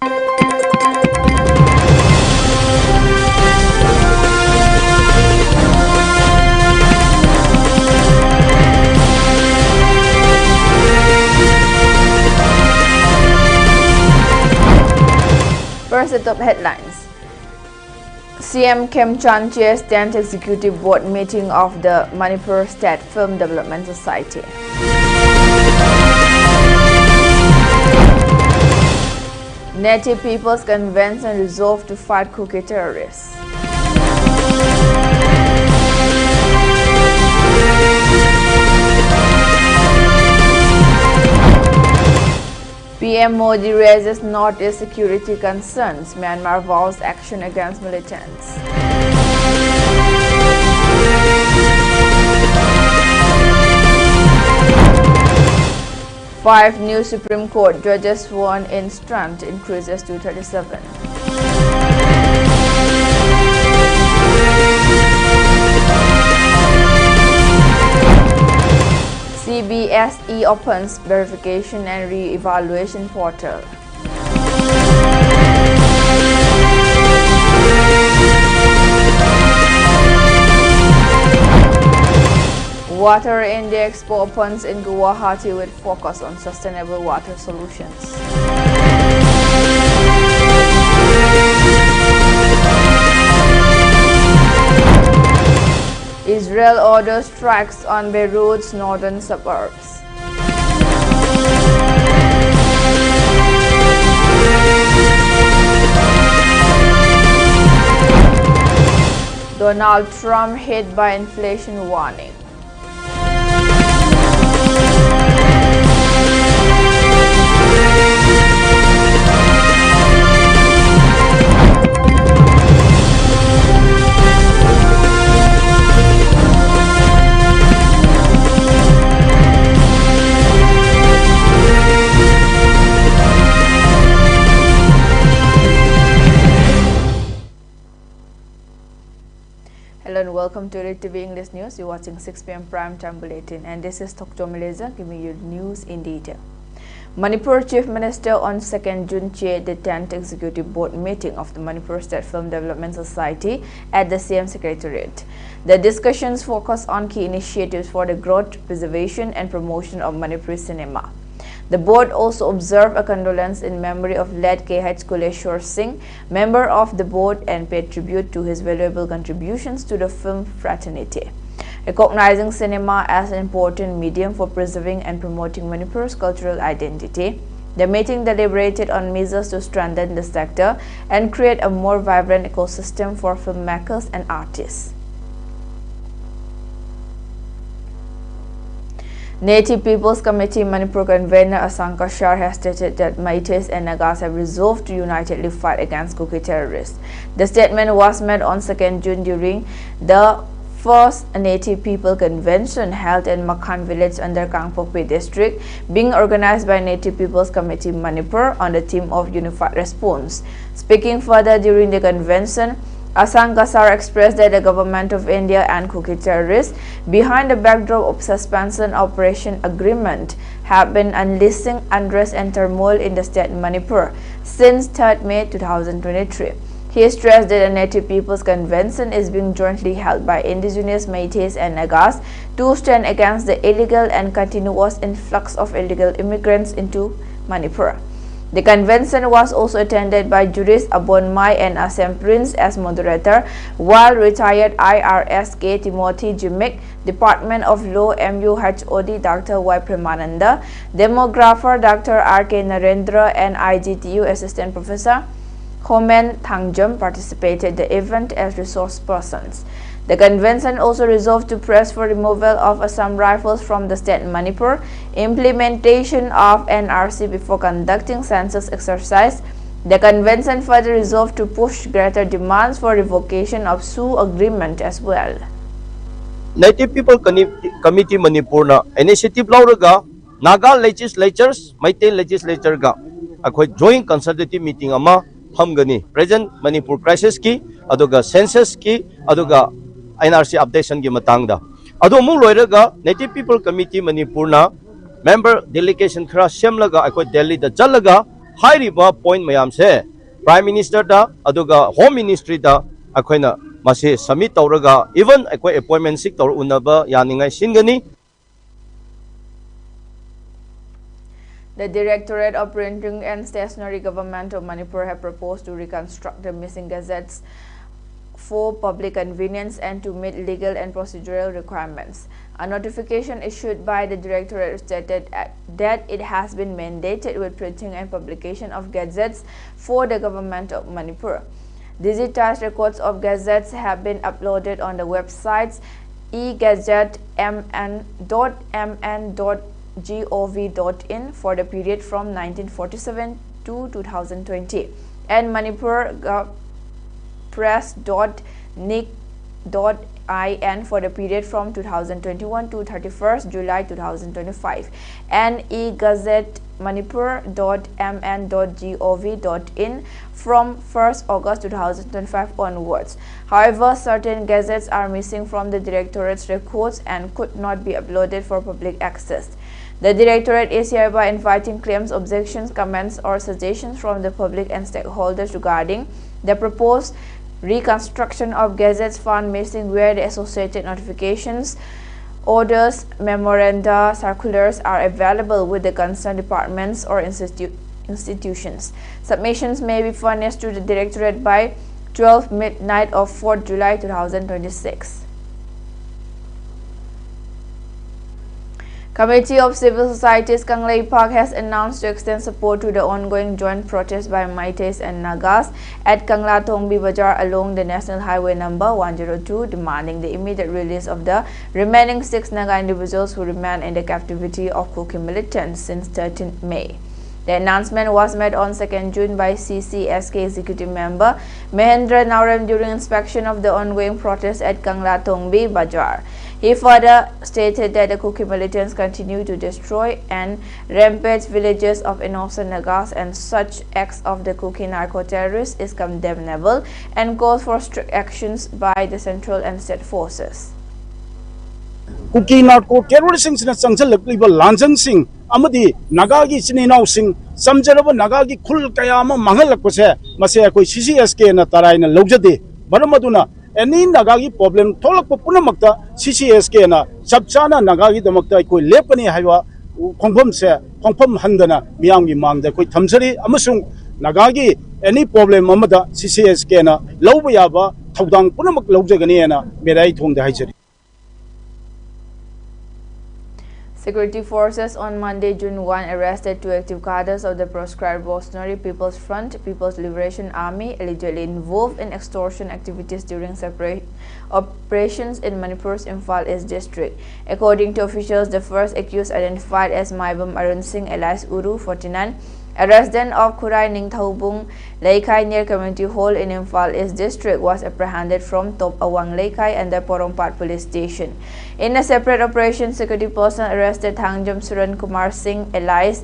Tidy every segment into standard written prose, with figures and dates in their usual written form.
First, the top headlines. CM Kem Chan chairs 10th Executive Board meeting of the Manipur State Film Development Society. Native Peoples Convention resolved to fight cookie terrorists. PM Modi raises Northeast security concerns. Myanmar vows action against militants. Five new Supreme Court judges sworn in strength increases to 37. CBSE opens verification and re-evaluation portal. Water India Expo opens in Guwahati with focus on sustainable water solutions. Israel orders strikes on Beirut's northern suburbs. Donald Trump hit by inflation warning. Hello and welcome to ELITETV English News. You're watching 6 p.m. Prime Time Bulletin, and this is Dr. Aleza giving you news in detail. Manipur Chief Minister on 2nd June chaired the 10th Executive Board meeting of the Manipur State Film Development Society at the CM Secretariat. The discussions focus on key initiatives for the growth, preservation and promotion of Manipuri cinema. The board also observed a condolence in memory of late K.H. Kuleshwar Singh, member of the board, and paid tribute to his valuable contributions to the film fraternity. Recognizing cinema as an important medium for preserving and promoting Manipur's cultural identity, the meeting deliberated on measures to strengthen the sector and create a more vibrant ecosystem for filmmakers and artists. Native Peoples Committee Manipur convener Asanka Shah has stated that Meiteis and Nagas have resolved to unitedly fight against cookie terrorists. The statement was made on 2nd June during the first Native People Convention held in Makhan village under Kangpokpi district, being organized by Native Peoples Committee Manipur on the theme of Unified Response. Speaking further during the convention, Asang Kasar expressed that the government of India and cookie terrorists, behind the backdrop of suspension operation agreement, have been unleashing unrest and turmoil in the state Manipur since 3rd May 2023. He stressed that the Native Peoples Convention is being jointly held by indigenous Meiteis and Nagas to stand against the illegal and continuous influx of illegal immigrants into Manipur. The convention was also attended by jurist Abon Mai and Assam Prince as moderator, while retired IRS K. Timothy Jimmick, Department of Law MUHOD Dr. Y. Premananda, demographer Dr. R.K. Narendra, and IGTU Assistant Professor Homen Thangjam participated in the event as resource persons. The convention also resolved to press for removal of Assam rifles from the state Manipur, implementation of NRC before conducting census exercise. The convention further resolved to push greater demands for revocation of Sioux agreement as well. Native People Committee Manipur na initiative lauraga Naga legislatures, Meitei legislature ga akhoi joint consultative meeting ama hamgani present Manipur crisis ki aduga census ki aduga NRC updation ki matangda adu mu loiraga Native People Committee Manipur na member delegation khara semlaga akhoi Delhi da jalaga hairiba point mayam se Prime Minister da aduga Home Ministry da akoina masi submit tawraga even akoi appointment sik tawr unaba yaningai singani. The Directorate of Printing and Stationery Government of Manipur have proposed to reconstruct the missing gazettes for public convenience and to meet legal and procedural requirements. A notification issued by the Directorate stated that it has been mandated with printing and publication of gazettes for the government of Manipur. Digitized records of gazettes have been uploaded on the websites eGazette.mn.gov.in for the period from 1947 to 2020 and manipurpress.nic.in for the period from 2021 to 31st July 2025 and eGazette.manipur.mn.gov.in from 1st August 2025 onwards. However, certain gazettes are missing from the Directorate's records and could not be uploaded for public access. The Directorate is hereby inviting claims, objections, comments, or suggestions from the public and stakeholders regarding the proposed reconstruction of gazettes found missing where the associated notifications, orders, memoranda, circulars are available with the concerned departments or institutions. Submissions may be furnished to the Directorate by 12 midnight of 4th July 2026. Committee of Civil Societies Kanglei Park has announced to extend support to the ongoing joint protest by Meiteis and Nagas at Kangla Tongbi Bazaar along the National Highway number 102, demanding the immediate release of the remaining 6 Naga individuals who remain in the captivity of Kuki militants since 13 May. The announcement was made on 2nd June by CCSK Executive Member Mahendra Naurem during inspection of the ongoing protest at Kangla Tongbi Bazaar. He further stated that the Kuki militants continue to destroy and rampage villages of innocent Nagas, and such acts of the Kuki narco-terrorists is condemnable and calls for strict actions by the central and state forces. Kuki narco-terrorists na sangsalakliba lanjang sing amadi Nagagi sininaw sing samjaraba Nagagi khul kaya ama mangalakpase mase akoi CCSK na taray na lawjade baramaduna any Nagagi problem tolak punamakta CCSK na sabchana Nagagi damakta koi lepani haiwa khongpham handana miyamgi mangda koi thamsari amasung Nagagi any problem amada CCSK na lawba yaba thaudang punamak lawjagani na merai thongda haijari. Security forces on Monday, June 1, arrested 2 active cadres of the proscribed Revolutionary People's Front, People's Liberation Army, allegedly involved in extortion activities during separate operations in Manipur's Imphal East district. According to officials, the first accused, identified as Maibam Arun Singh alias Uru, 49, a resident of Kurai Ningthaubung Laikai near Community Hall in Imphal East district, was apprehended from Top Awang Laikai and the Porompat police station. In a separate operation, security personnel arrested Thangjam Suran Kumar Singh alias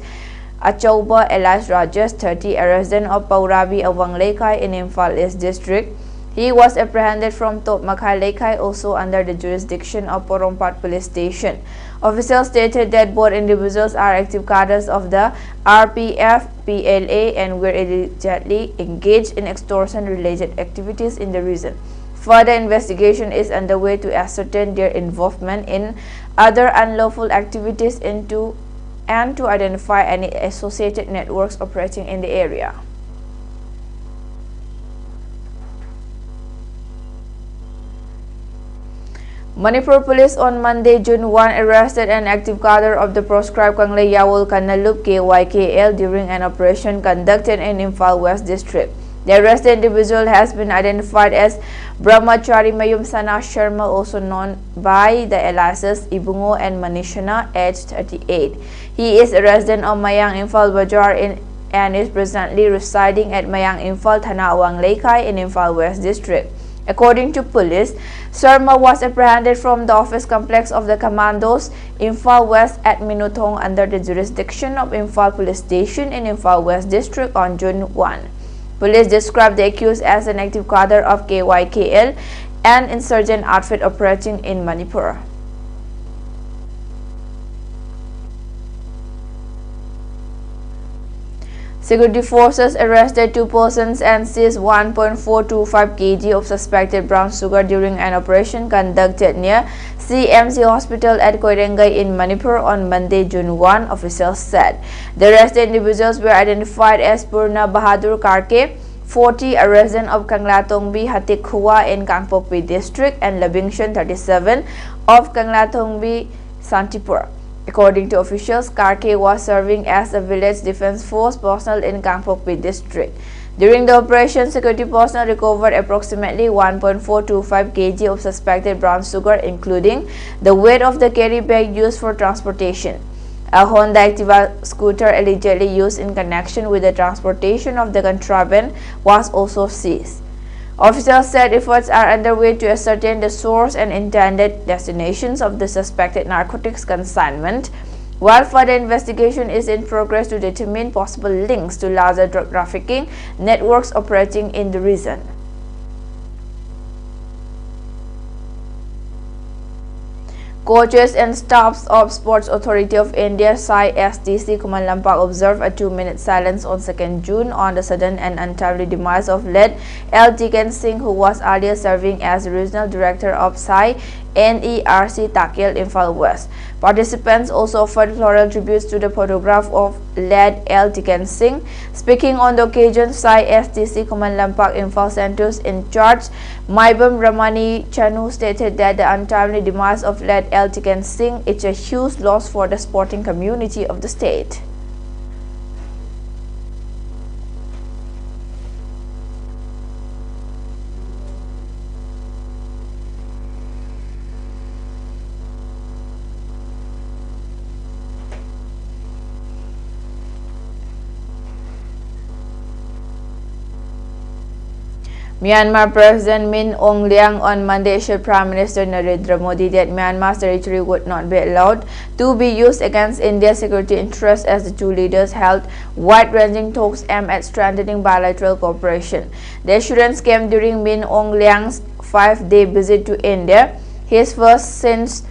Achauba alias Rajesh, 30, a resident of Paurabi Awang Laikai in Imphal East district. He was apprehended from Top Makai Laikai, also under the jurisdiction of Porompat police station. Officials stated that both individuals are active cadres of the RPF, PLA, and were allegedly engaged in extortion-related activities in the region. Further investigation is underway to ascertain their involvement in other unlawful activities and to identify any associated networks operating in the area. Manipur police on Monday, June 1, arrested an active cadre of the proscribed Kanglei Yawul Kanalup KYKL during an operation conducted in Imphal West district. The arrested individual has been identified as Brahmachari Mayum Sana Sharma, also known by the aliases Ibungo and Manishana, aged 38. He is a resident of Mayang Imphal Bazaar and is presently residing at Mayang Imphal Thana Awang Laikai in Imphal West district. According to police, Sharma was apprehended from the office complex of the Commandos, Imphal West at Minutong, under the jurisdiction of Imphal Police Station in Imphal West District on June 1. Police described the accused as an active cadre of KYKL, an insurgent outfit operating in Manipur. Security forces arrested 2 persons and seized 1.425 kg of suspected brown sugar during an operation conducted near CMC Hospital at Koirengai in Manipur on Monday, June 1, officials said. The arrested individuals were identified as Purna Bahadur Karke, 40, a resident of Kanglatongbi Hatikhua in Kangpokpi district, and Labingshan, 37, of Kanglatongbi Santipur. According to officials, Karke was serving as a village defense force personnel in Kangpokpi district. During the operation, security personnel recovered approximately 1.425 kg of suspected brown sugar, including the weight of the carry bag used for transportation. A Honda Activa scooter allegedly used in connection with the transportation of the contraband was also seized. Officials said efforts are underway to ascertain the source and intended destinations of the suspected narcotics consignment, while further investigation is in progress to determine possible links to larger drug trafficking networks operating in the region. Coaches and staffs of Sports Authority of India (STC) Kumail Lampak observed a 2-minute silence on 2nd June on the sudden and untimely demise of late L. Tiken Singh, who was earlier serving as Regional Director of NERC Takil, Imphal West. Participants also offered floral tributes to the photograph of late L. Tiken Singh. Speaking on the occasion, STC Kumail Lampak Imphal Centre's in charge Maibam Ramani Chanu stated that the untimely demise of late L. Tiken Singh is a huge loss for the sporting community of the state. Myanmar President Min Aung Hlaing on Monday assured Prime Minister Narendra Modi that Myanmar's territory would not be allowed to be used against India's security interests as the two leaders held wide-ranging talks aimed at strengthening bilateral cooperation. The assurance came during Min Aung Hlaing's 5-day visit to India, his first since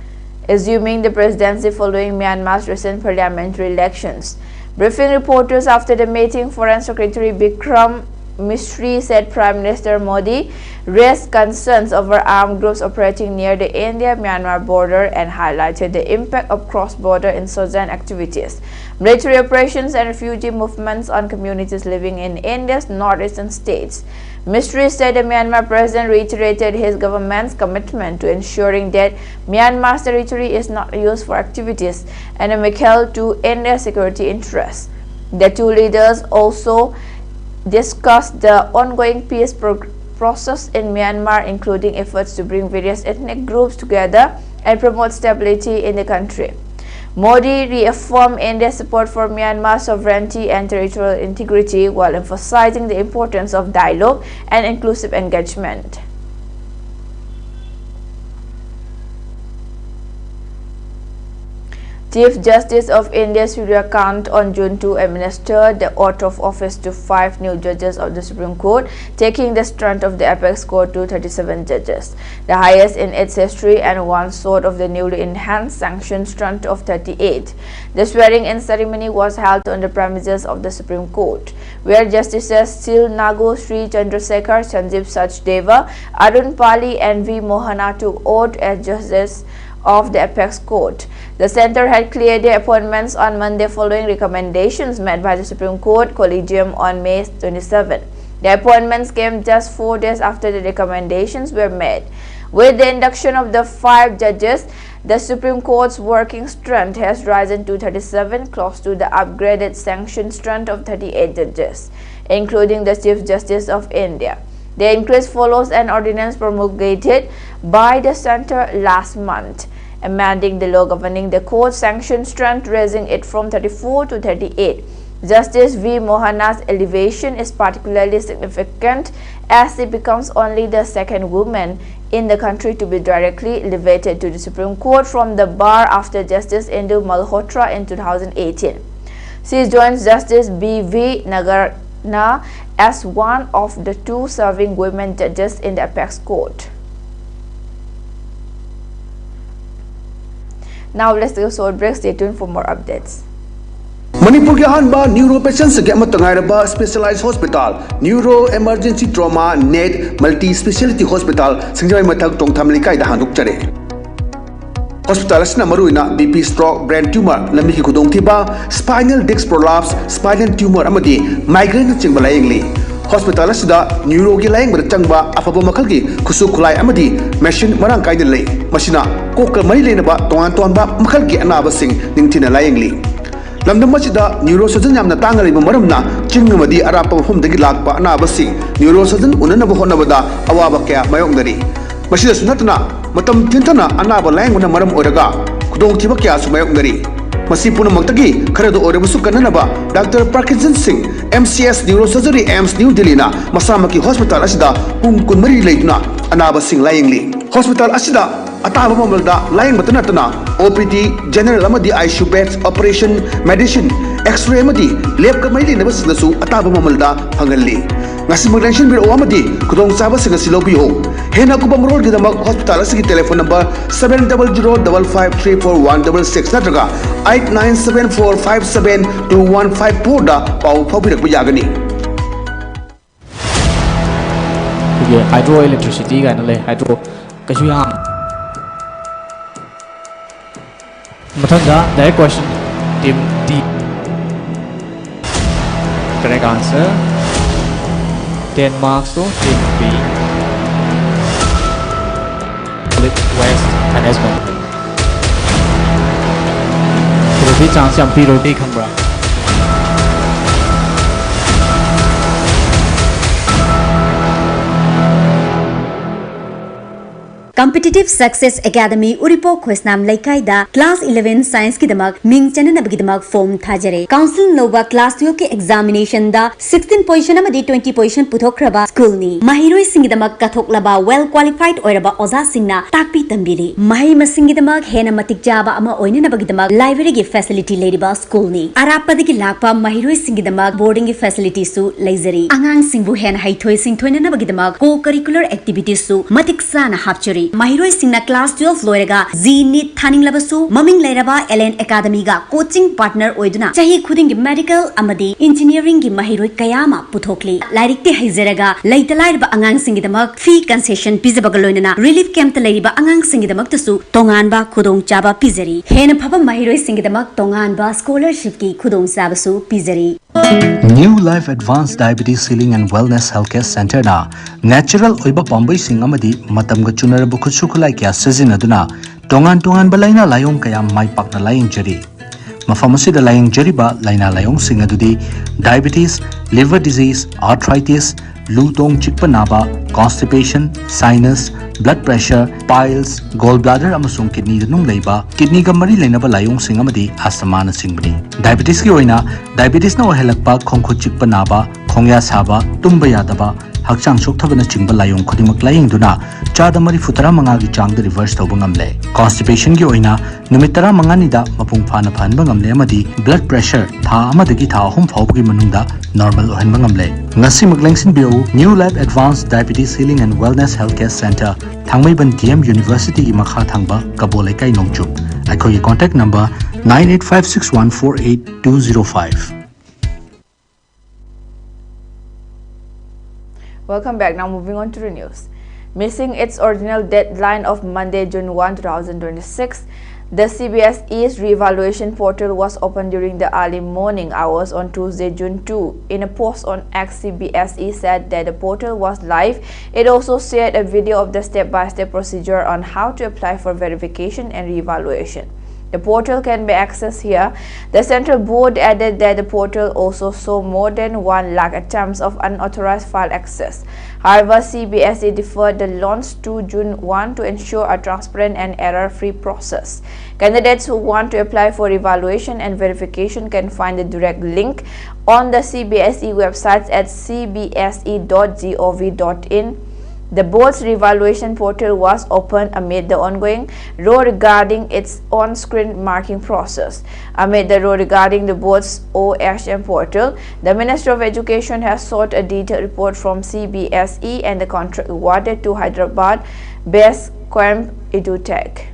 assuming the presidency following Myanmar's recent parliamentary elections. Briefing reporters after the meeting, Foreign Secretary Bikram Misri said Prime Minister Modi raised concerns over armed groups operating near the India-Myanmar border and highlighted the impact of cross-border insurgent activities, military operations and refugee movements on communities living in India's northeastern states. Misri said the Myanmar president reiterated his government's commitment to ensuring that Myanmar's territory is not used for activities inimical to India's security interests. The two leaders also discussed the ongoing peace process in Myanmar, including efforts to bring various ethnic groups together and promote stability in the country. Modi reaffirmed India's support for Myanmar's sovereignty and territorial integrity while emphasizing the importance of dialogue and inclusive engagement. Chief Justice of India Surya Kant on June 2 administered the oath of office to 5 new judges of the Supreme Court, taking the strength of the apex court to 37 judges, the highest in its history and 1/4 of the newly enhanced sanctioned strength of 38. The swearing-in ceremony was held on the premises of the Supreme Court, where Justices Sil Nagu, Sri Chandrasekhar, Sanjeev Sachdeva, Arun Pali and V. Mohana took oath as judges of the apex court. The center had cleared the appointments on Monday following recommendations made by the Supreme Court Collegium on May 27. The appointments came just 4 days after the recommendations were made. With the induction of the 5 judges, the Supreme Court's working strength has risen to 37, close to the upgraded sanctioned strength of 38 judges, including the Chief Justice of India. The increase follows an ordinance promulgated by the center last month, amending the law governing the court's sanctioned strength, raising it from 34 to 38. Justice V. Mohana's elevation is particularly significant as she becomes only the second woman in the country to be directly elevated to the Supreme Court from the bar after Justice Indu Malhotra in 2018. She joins Justice B.V. Nagarna as one of the 2 serving women judges in the apex court. Now let's take a short break. Stay tuned for more updates. Manipur ki ahanba neuro patients ge amatangairaba specialized hospital neuro emergency trauma net multi speciality hospital singjai mathak tongtham likai da handuk chare hospital asna maruina BP stroke brain tumor lambi ki khudong thiba spinal disc prolapse spinal tumor amadi migraine chingba layengli hospital asida neuro gi layeng bar changba afaba makal gi khusu khulai amadi machine marang kai de lei masina kokal mai lenaba tongan tonba makal gi anaba sing ningthina layengli lamdam masida neurosurgeon yamna tangari maramna chingmadi arapa phumdagi lakpa anaba sing neurosurgeon unana ba honabada awaba kya mayongdari masida sunatna matam tintana anaba layenguna maram oraga kudong thiba kya sumayongdari masi punamakdagi kharado orabusu kananaba Dr. Parkinson Singh MCS Neurosurgery AIMS New Delhi na masamaki hospital asida pung kunmari leituna anaba sing layengli hospital asida ataba mamalda layeng batana OPD general amadi ICU beds operation medicine x-ray amadi lab ka mai lena basinasu ataba mamalda phangalli ngasi maglanshin bir amadi kudong saba singa silobi ho hena ku bamrol gidamak hospital asigi telephone number 7005534166 natraga 8974572154 da pau phobirak bujagani hydroelectricity ga na le hydro kachu yam Matanda, direct question, Team D. Correct answer. 10 marks to Team B. West Enhancement. Roti chance yang pi roti khambra. Competitive Success Academy Uripo Khosnam Laikaida Class 11 Science ki damak ming chanana bagi damak form thajare Council Nova Class 12 ke examination da 16 position amadi 20 position puthokraba school ni mahiroi singi damak kathoklaba well qualified oiraba oza singna takpi tambiri mahi masingi damak hena matik jaba ama oina bagi damak library ki facility lediba school ni arapadi ki lakpa mahiroi singi damak boarding ki facility su laizari angang singbu hena haithoi singthoina bagi damak co curricular activities su matik sana hapchari Mahiroi Singna Class 12 Loirega Z NEET Thaning Labasu Maming Lairaba LN Academy ga coaching partner oiduna Chahi Khuding gi medical amadi engineering gi mahiroi kayama puthokli Lairik te haizeraga Laitalairba angang singi damak fee concession pizabaga loinana relief camp ta lairiba angang singi damak tasu tonganba khudong chaba pizari hena phaba mahiroi singi damak tonganba scholarship ki khudong sabasu pizari New Life Advanced Diabetes Healing and Wellness Healthcare Center na natural oiba pambai sing amadi matam ga chunaraba khutsu khulai kya sizinaduna tongan balaina layong kaya mai pakna laying jari mafam asida laying jariba laina layong sing adudi diabetes liver disease arthritis lutong chikpa naba constipation sinus blood pressure piles gallbladder amasung kidney danung leiba kidney ga mari leinaba layong sing amadi asthma na singbani diabetes ki oina diabetes na ohelakpa khongkhut chikpa naba khongya saba tumba yadaba hakchang sokthabana chingba layong khudimak laying duna chada mari futara manga gi chang da reverse tawba ngamle constipation gi oina numitara manga ni da mapung phana phanba ngamle amadi blood pressure tha amadagi tha ahum phawgi manungda normal ohenba ngamle ngasi maglengsin bio New Life Advanced Diabetes Healing and Wellness Healthcare Center Thangmaiban DM University gi makha thangba kabole kai nongchup akhoi contact number 9856148205 Welcome back. Now moving on to the news. Missing its original deadline of Monday, June 1, 2026, the CBSE's reevaluation portal was opened during the early morning hours on Tuesday, June 2. In a post on X, CBSE said that the portal was live. It also shared a video of the step-by-step procedure on how to apply for verification and reevaluation. The portal can be accessed here. The Central Board added that the portal also saw more than 1 lakh attempts of unauthorized file access. However, CBSE deferred the launch to June 1 to ensure a transparent and error-free process. Candidates who want to apply for evaluation and verification can find the direct link on the CBSE website at cbse.gov.in. The board's reevaluation portal was opened amid the ongoing row regarding its on-screen marking process. Amid the row regarding the board's OHM portal, the Minister of Education has sought a detailed report from CBSE and the contract awarded to Hyderabad-based Camp EduTech.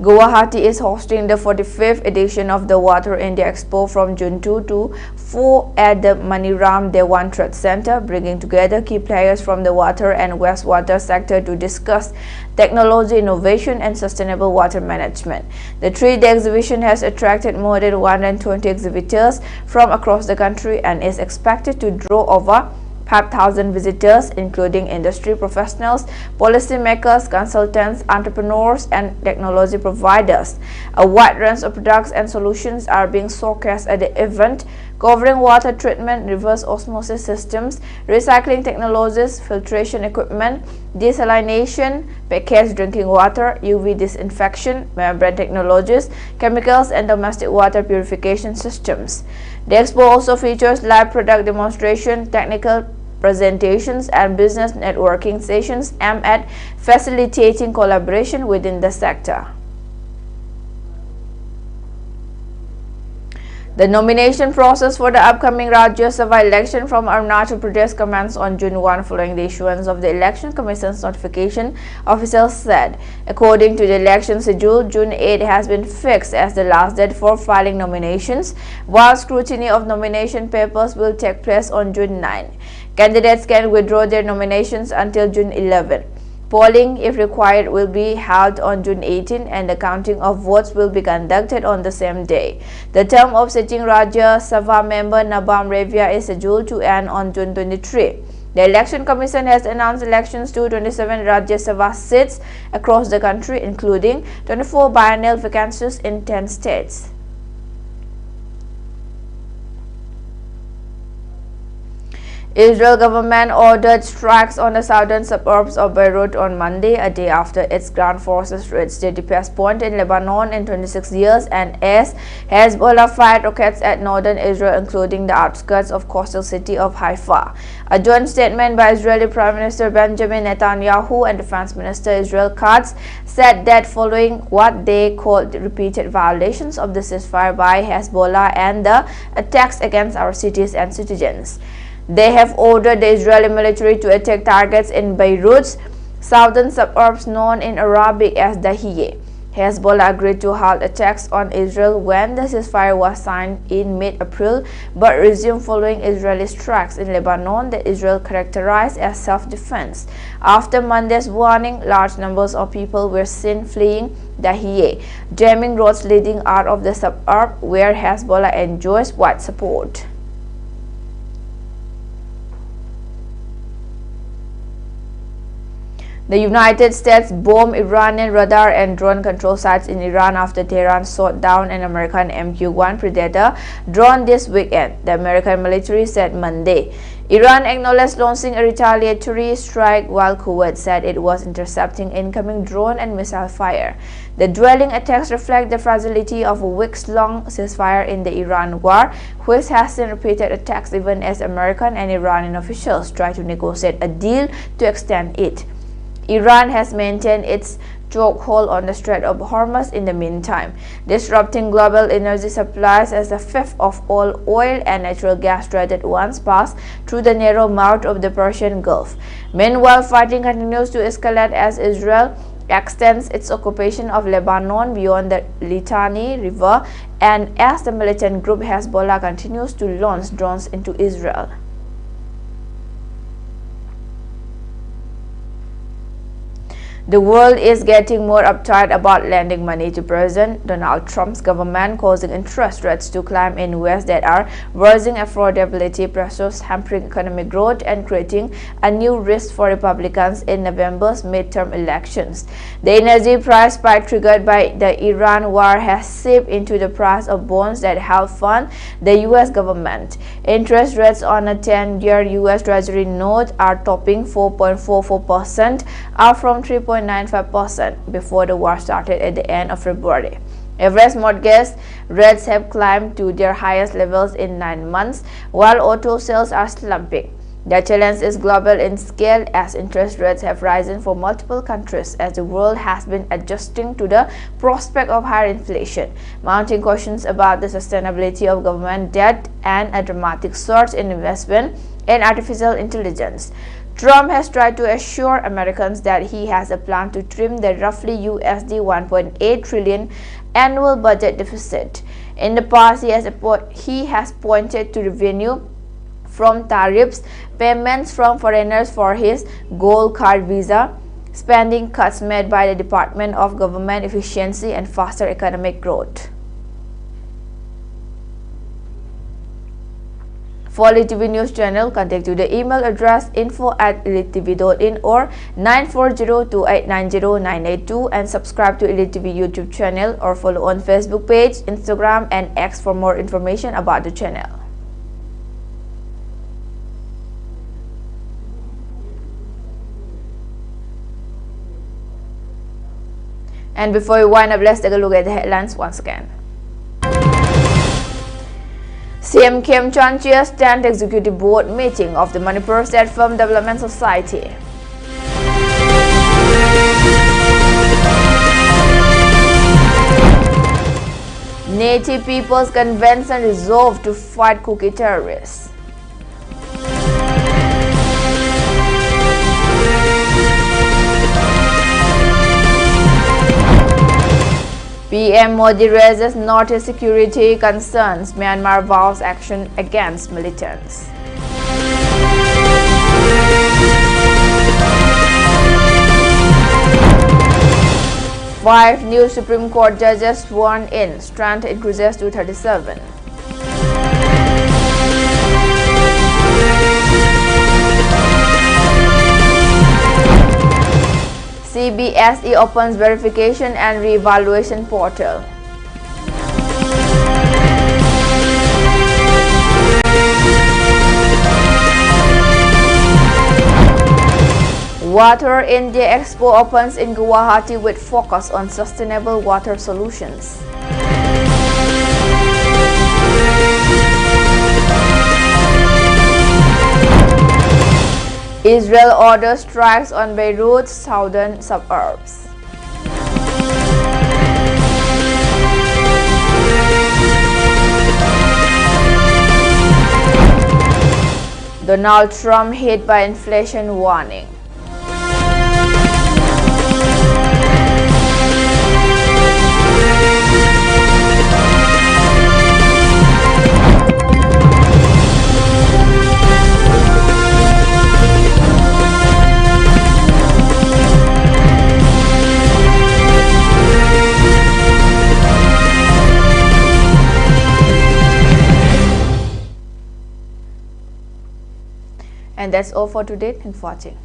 Guwahati is hosting the 45th edition of the Water India Expo from June 2 to 4 at the Maniram Dewan Trade Center, bringing together key players from the water and wastewater sector to discuss technology, innovation, and sustainable water management. The 3-day exhibition has attracted more than 120 exhibitors from across the country and is expected to draw over 5,000 visitors, including industry professionals, policymakers, consultants, entrepreneurs, and technology providers. A wide range of products and solutions are being showcased at the event, covering water treatment, reverse osmosis systems, recycling technologies, filtration equipment, desalination, packaged drinking water, UV disinfection, membrane technologies, chemicals, and domestic water purification systems. The expo also features live product demonstration, technical presentations, and business networking sessions aimed at facilitating collaboration within the sector. The nomination process for the upcoming Rajya Sabha election from Arunachal Pradesh commenced on June 1 following the issuance of the Election Commission's notification, officials said. According to the election schedule, June 8 has been fixed as the last date for filing nominations, while scrutiny of nomination papers will take place on June 9. Candidates can withdraw their nominations until June 11. Polling, if required, will be held on June 18 and the counting of votes will be conducted on the same day. The term of sitting Rajya Sabha member Nabam Revia is scheduled to end on June 23. The Election Commission has announced elections to 27 Rajya Sabha seats across the country, including 24 biennial vacancies in 10 states. Israel government ordered strikes on the southern suburbs of Beirut on Monday, a day after its ground forces reached the deepest point in Lebanon in 26 years, and as Hezbollah fired rockets at northern Israel, including the outskirts of coastal city of Haifa. A joint statement by Israeli Prime Minister Benjamin Netanyahu and Defense Minister Israel Katz said that following what they called repeated violations of the ceasefire by Hezbollah and the attacks against our cities and citizens, they have ordered the Israeli military to attack targets in Beirut's southern suburbs known in Arabic as Dahiyeh. Hezbollah agreed to halt attacks on Israel when the ceasefire was signed in mid-April, but resumed following Israeli strikes in Lebanon that Israel characterized as self-defense. After Monday's warning, large numbers of people were seen fleeing Dahiyeh, jamming roads leading out of the suburb where Hezbollah enjoys wide support. The United States bombed Iranian radar and drone control sites in Iran after Tehran shot down an American MQ-1 Predator drone this weekend, the American military said Monday. Iran acknowledged launching a retaliatory strike while Kuwait said it was intercepting incoming drone and missile fire. The dwelling attacks reflect the fragility of a weeks-long ceasefire in the Iran war, which has seen repeated attacks even as American and Iranian officials try to negotiate a deal to extend it. Iran has maintained its chokehold on the Strait of Hormuz in the meantime, disrupting global energy supplies as a fifth of all oil and natural gas traded once passed through the narrow mouth of the Persian Gulf. Meanwhile, fighting continues to escalate as Israel extends its occupation of Lebanon beyond the Litani River and as the militant group Hezbollah continues to launch drones into Israel. The world is getting more uptight about lending money to President Donald Trump's government, causing interest rates to climb in ways that are raising affordability pressures, hampering economic growth, and creating a new risk for Republicans in November's midterm elections. The energy price spike triggered by the Iran war has seeped into the price of bonds that help fund the U.S. government. Interest rates on a 10-year U.S. Treasury note are topping 4.44%, up from 3.95% before the war started at the end of February. Average mortgage rates have climbed to their highest levels in 9 months, while auto sales are slumping. The challenge is global in scale as interest rates have risen for multiple countries as the world has been adjusting to the prospect of higher inflation, mounting questions about the sustainability of government debt and a dramatic surge in investment in artificial intelligence. Trump has tried to assure Americans that he has a plan to trim the roughly USD 1.8 trillion annual budget deficit. In the past, he has pointed to revenue from tariffs, payments from foreigners for his gold card visa, spending cuts made by the Department of Government Efficiency, and faster economic growth. For ELITETV News Channel, contact to the email address info@elitetv.in or 9402890982 and subscribe to ELITETV YouTube channel or follow on Facebook page, Instagram and X for more information about the channel. And before we wind up, let's take a look at the headlines once again. CM Kem Chanchia's 10th Executive Board meeting of the Manipur State Film Development Society. Native Peoples Convention resolved to fight cookie terrorists. PM Modi raises Northeast security concerns. Myanmar vows action against militants. Five new Supreme Court judges sworn in. Strength increases to 37. CBSE opens verification and re-evaluation portal. Water India Expo opens in Guwahati with focus on sustainable water solutions. Israel orders strikes on Beirut's southern suburbs. Donald Trump hit by inflation warning. And that's all for today. Thanks for watching.